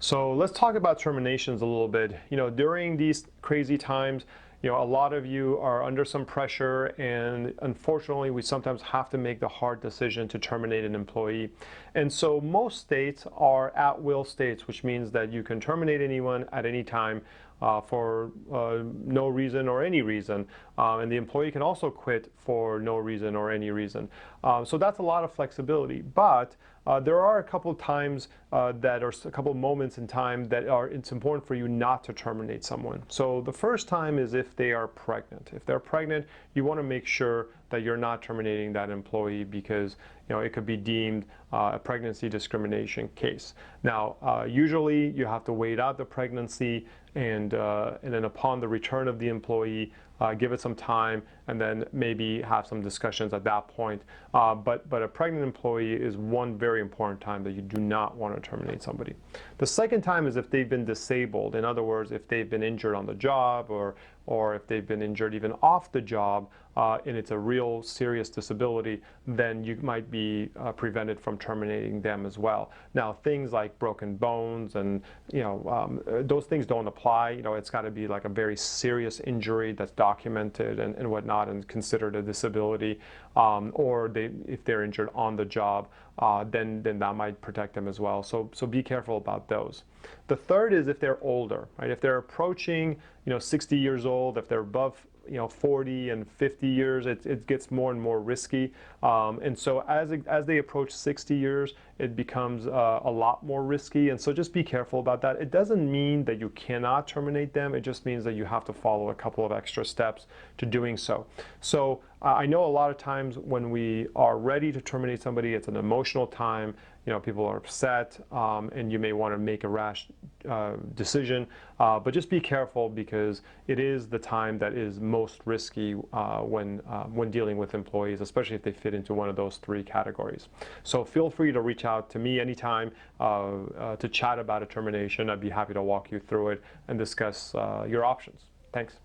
So let's talk about terminations a little bit. During these crazy times, a lot of you are under some pressure, and unfortunately, we sometimes have to make the hard decision to terminate an employee. And so most states are at-will states, which means that you can terminate anyone at any time for no reason or any reason. And the employee can also quit for no reason or any reason. So that's a lot of flexibility. But there are a couple of times a couple of moments in time that it's important for you not to terminate someone. So the first time is if they are pregnant. If they're pregnant, you want to make sure that you're not terminating that employee because it could be deemed a pregnancy discrimination case. Now, usually you have to wait out the pregnancy and then upon the return of the employee, give it some time and then maybe have some discussions at that point. But a pregnant employee is one very important time that you do not want to terminate somebody. The second time is if they've been disabled. In other words, if they've been injured on the job or if they've been injured even off the job and it's a real serious disability, then you might be prevented from terminating them as well. Now, things like broken bones and those things don't apply. It's got to be like a very serious injury that's documented and whatnot and considered a disability, or if they're injured on the job, then that might protect them as well. So be careful about those. The third is if they're older, right? If they're approaching 60 years old, if they're above 40 and 50 years, it gets more and more risky. And so as they approach 60 years, it becomes a lot more risky. And so just be careful about that. It doesn't mean that you cannot terminate them. It just means that you have to follow a couple of extra steps to doing so. So I know a lot of times when we are ready to terminate somebody, it's an emotional time. People are upset, and you may want to make a rash decision. But just be careful because it is the time that is most risky when dealing with employees, especially if they fit into one of those three categories. So feel free to reach out to me anytime to chat about a termination. I'd be happy to walk you through it and discuss your options. Thanks.